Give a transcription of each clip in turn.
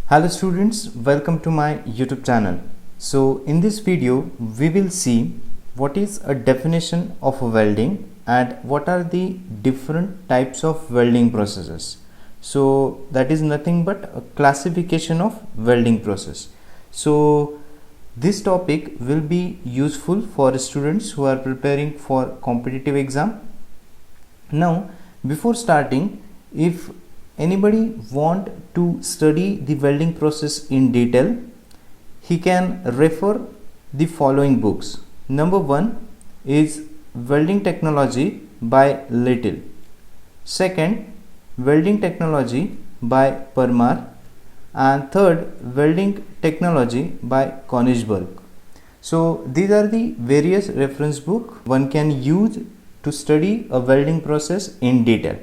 Hello students, welcome to my YouTube channel. So in this video we will see what is a definition of welding and what are the different types of welding processes. So that is nothing but a classification of welding process. So this topic will be useful for students who are preparing for competitive exam. Now before starting, if anybody want to study the welding process in detail, he can refer the following books. Number one is Welding Technology by Little. Second, Welding Technology by Parmar. And third, Welding Technology by Konigsberg. So these are the various reference book one can use to study a welding process in detail.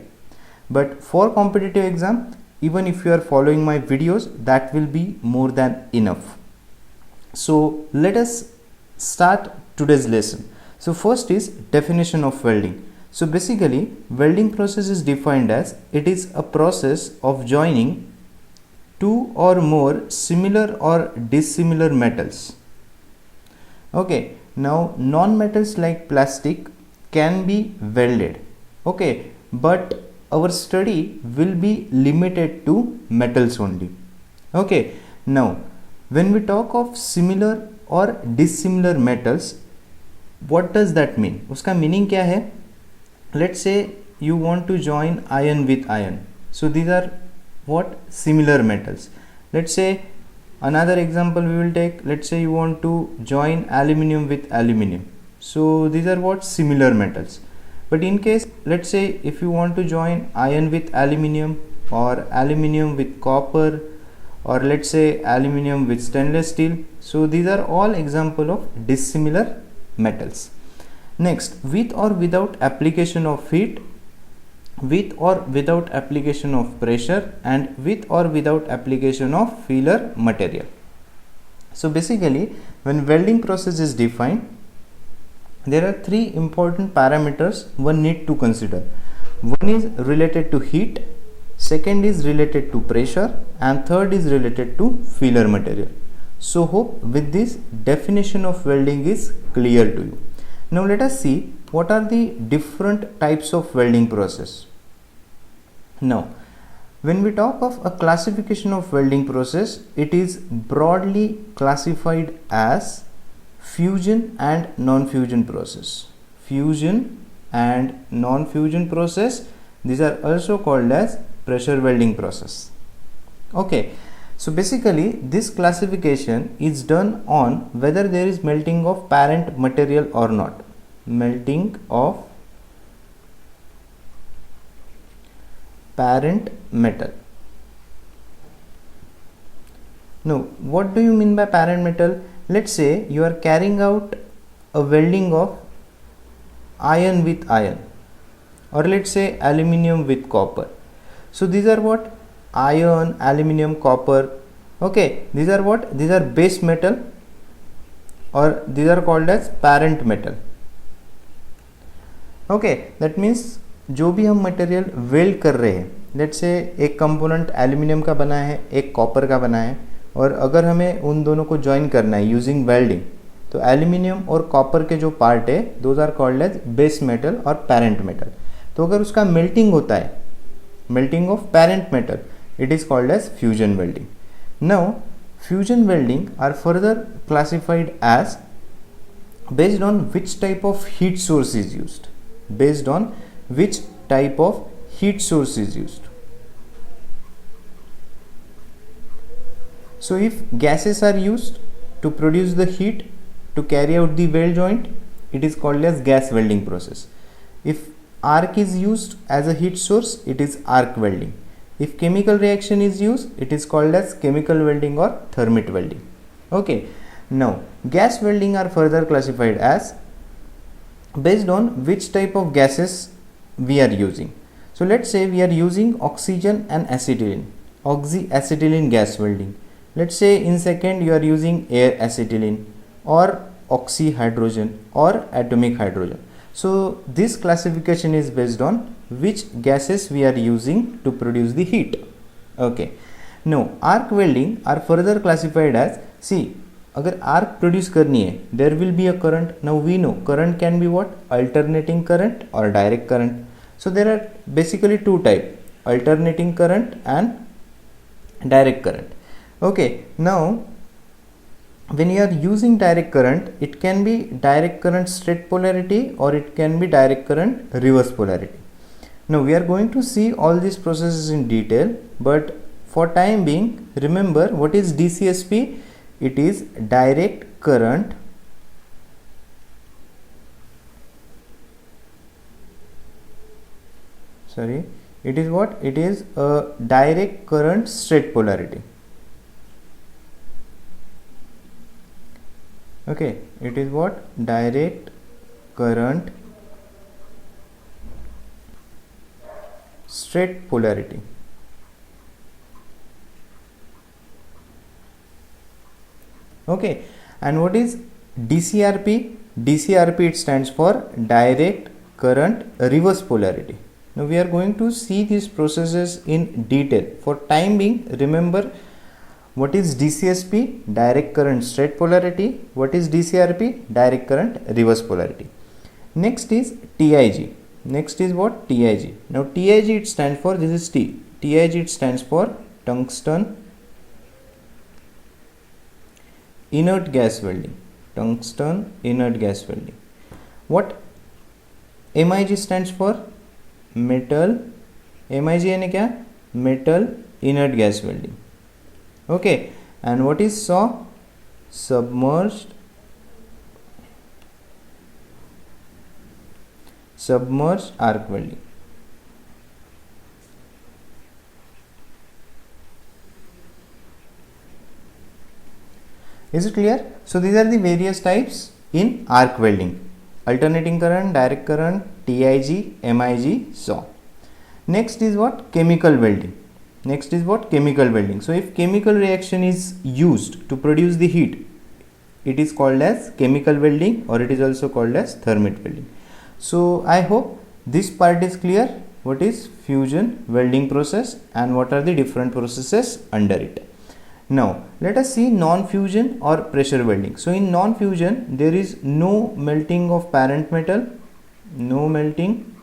But for competitive exam, even if you are following my videos, that will be more than enough. So let us start today's lesson. So first is definition of welding. So basically welding process is defined as it is a process of joining two or more similar or dissimilar metals. Okay, now non-metals like plastic can be welded. Okay, but our study will be limited to metals only. Okay, now when we talk of similar or dissimilar metals, what does that mean? Uska meaning kya hai? Let's say you want to join iron with iron. So these are what? Similar metals. Let's say another example we will take. Let's say you want to join aluminium with aluminium. So these are what? Similar metals. But in case, let's say if you want to join iron with aluminium or aluminium with copper, or let's say aluminium with stainless steel, so these are all example of dissimilar metals. Next, with or without application of heat, with or without application of pressure, and with or without application of filler material. So basically when welding process is defined, there are three important parameters one need to consider. One is related to heat, second is related to pressure, and third is related to filler material. So hope with this definition of welding is clear to you. Now let us see what are the different types of welding process. Now when we talk of a classification of welding process, it is broadly classified as fusion and non-fusion process. Fusion and non-fusion process, these are also called as pressure welding process. Okay, so basically this classification is done on whether there is melting of parent material or not. Melting of parent metal. Now what do you mean by parent metal? Let's say you are carrying out a welding of iron with iron, or let's say aluminium with copper. So these are what? Iron, aluminium, copper. Okay, these are what? These are base metal, or these are called as parent metal. Okay, that means जो भी हम material weld कर रहे हैं, let's say एक component aluminium का बना है, एक कॉपर का बना है, और अगर हमें उन दोनों को ज्वाइन करना है यूजिंग वेल्डिंग, तो एल्यूमिनियम और कॉपर के जो पार्ट है those are called as base metal और पेरेंट मेटल. तो अगर उसका मेल्टिंग होता है, melting of parent metal, it is called as fusion welding. Now fusion welding are further classified as based on which type of heat source is used. Based on which type of heat source is used. So if gases are used to produce the heat to carry out the weld joint, it is called as gas welding process. If arc is used as a heat source, it is arc welding. If chemical reaction is used, it is called as chemical welding or thermit welding. Okay, now gas welding are further classified as based on which type of gases we are using. So let's say we are using oxygen and acetylene, oxyacetylene gas welding. Let's say in second you are using air acetylene or oxyhydrogen or atomic hydrogen. So this classification is based on which gases we are using to produce the heat. Okay, no arc welding are further classified as, see अगर arc produce करनी है there will be a current. Now we know current can be what, alternating current और direct current. So there are basically two type, alternating current and direct current. Okay, now when you are using direct current, it can be direct current straight polarity or it can be direct current reverse polarity. Now we are going to see all these processes in detail, but for time being remember what is DCSP. It is direct current it is what, it is a direct current straight polarity. Okay, it is what, direct current straight polarity. Okay, and what is DCRP? DCRP, it stands for direct current reverse polarity. Now we are going to see these processes in detail. For time being remember what is DCSP, direct current straight polarity, what is DCRP, direct current reverse polarity. Next is TIG. Next is what, TIG. Now TIG, it stands for, this is T, TIG, it stands for tungsten inert gas welding. Tungsten inert gas welding. What MIG stands for, metal, MIG यानी क्या, metal inert gas welding. Okay, and what is SAW, submerged arc welding. Is it clear? So these are the various types in arc welding: alternating current, direct current, TIG, MIG, SAW. Next is what, chemical welding. Next is what, chemical welding. So if chemical reaction is used to produce the heat, it is called as chemical welding, or it is also called as thermite welding. So I hope this part is clear. What is fusion welding process and what are the different processes under it. Now let us see non-fusion or pressure welding. So in non-fusion there is no melting of parent metal, no melting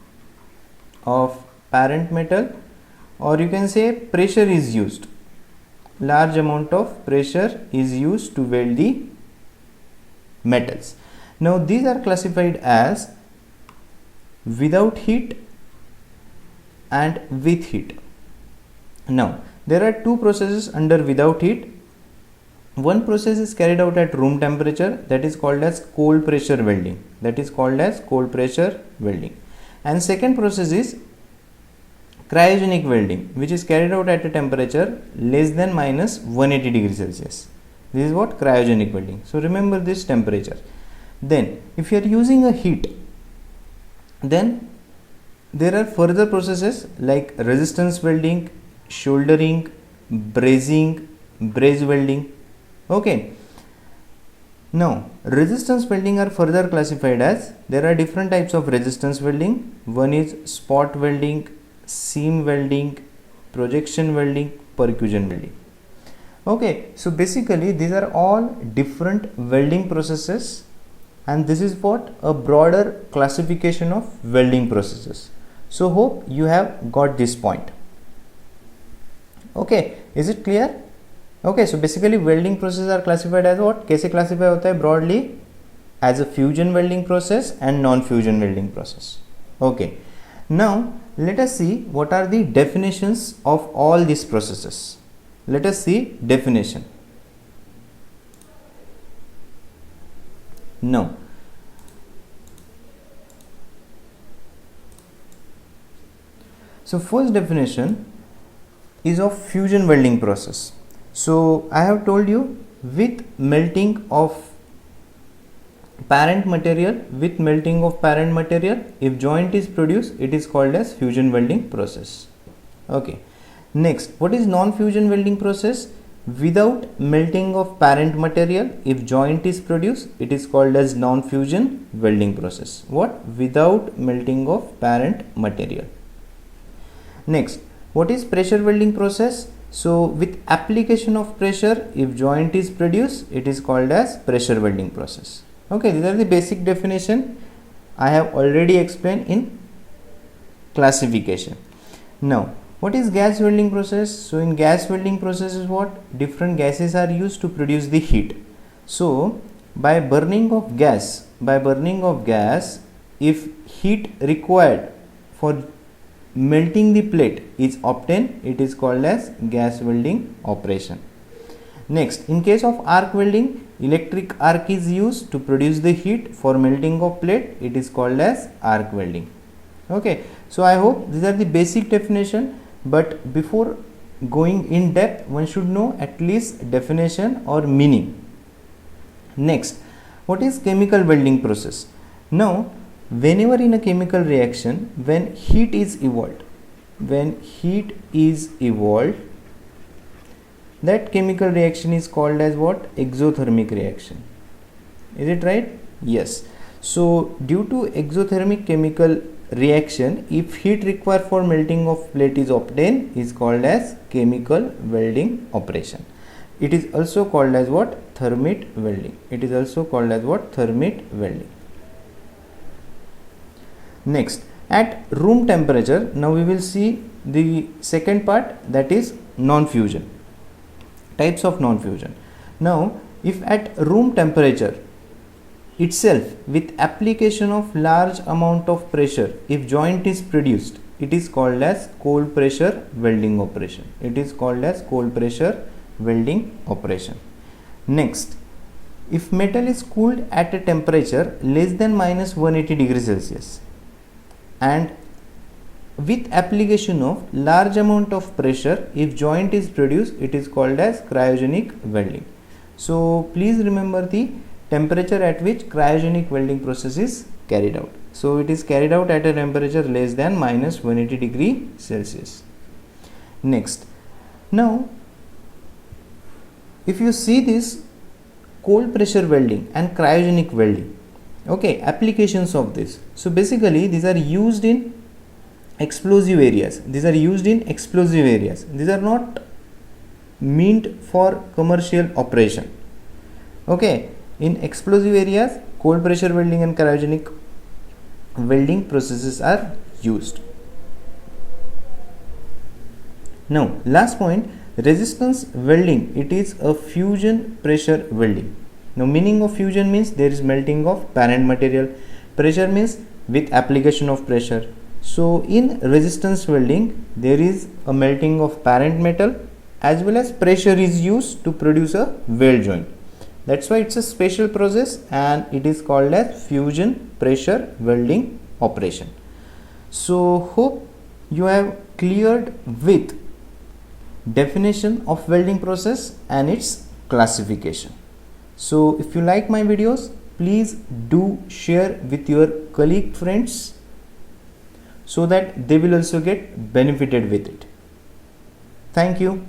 of parent metal, or you can say pressure is used, large amount of pressure is used to weld the metals. Now these are classified as without heat and with heat. Now there are two processes under without heat. One process is carried out at room temperature, that is called as cold pressure welding, and second process is cryogenic welding, which is carried out at a temperature less than minus 180 degrees Celsius. This is what, cryogenic welding. So remember this temperature. Then if you are using a heat, then there are further processes like resistance welding, soldering, brazing, braze welding. Okay, now resistance welding are further classified as, there are different types of resistance welding. One is spot welding, seam welding, projection welding, percussion welding. Okay, so basically these are all different welding processes, and this is what, a broader classification of welding processes. So hope you have got this point. Okay, is it clear? Okay, so basically welding processes are classified as what, कैसे classify होता है broadly, as a fusion welding process and non-fusion welding process. Okay, now let us see what are the definitions of all these processes. Let us see definition. Now so first definition is of fusion welding process. So I have told you, with melting of parent material, if joint is produced, it is called as fusion welding process. Okay, next, what is non-fusion welding process? Without melting of parent material, if joint is produced, it is called as non-fusion welding process. What? Without melting of parent material. Next, what is pressure welding process? So with application of pressure, if joint is produced, it is called as pressure welding process. Okay, these are the basic definition I have already explained in classification. Now, what is gas welding process? So in gas welding process is what? Different gases are used to produce the heat. So by burning of gas, if heat required for melting the plate is obtained, it is called as gas welding operation. Next, in case of arc welding, electric arc is used to produce the heat for melting of plate, it is called as arc welding. Okay, so I hope these are the basic definition, but before going in depth, one should know at least definition or meaning. Next, what is chemical welding process? Now, whenever in a chemical reaction, when heat is evolved, that chemical reaction is called as what? Exothermic reaction. Is it right? Yes. So due to exothermic chemical reaction, if heat required for melting of plate is obtained, is called as chemical welding operation. It is also called as what? Thermit welding. Next, at room temperature, now we will see the second part, that is non-fusion. Types of non-fusion. Now, if at room temperature itself, with application of large amount of pressure, if joint is produced, it is called as cold pressure welding operation. Next, if metal is cooled at a temperature less than minus 180 degrees Celsius and with application of large amount of pressure, if joint is produced, it is called as cryogenic welding. So please remember the temperature at which cryogenic welding process is carried out. So it is carried out at a temperature less than minus 180 degree Celsius. Next, now if you see this cold pressure welding and cryogenic welding, okay, applications of this. So basically these are used in explosive areas. These are not meant for commercial operation. Okay, in explosive areas, cold pressure welding and cryogenic welding processes are used. Now, last point, resistance welding. It is a fusion pressure welding. Now, meaning of fusion means there is melting of parent material. Pressure means with application of pressure. So in resistance welding, there is a melting of parent metal as well as pressure is used to produce a weld joint. That's why it's a special process and it is called as fusion pressure welding operation. So hope you have cleared with definition of welding process and its classification. So if you like my videos, please do share with your colleague friends so that they will also get benefited with it. Thank you.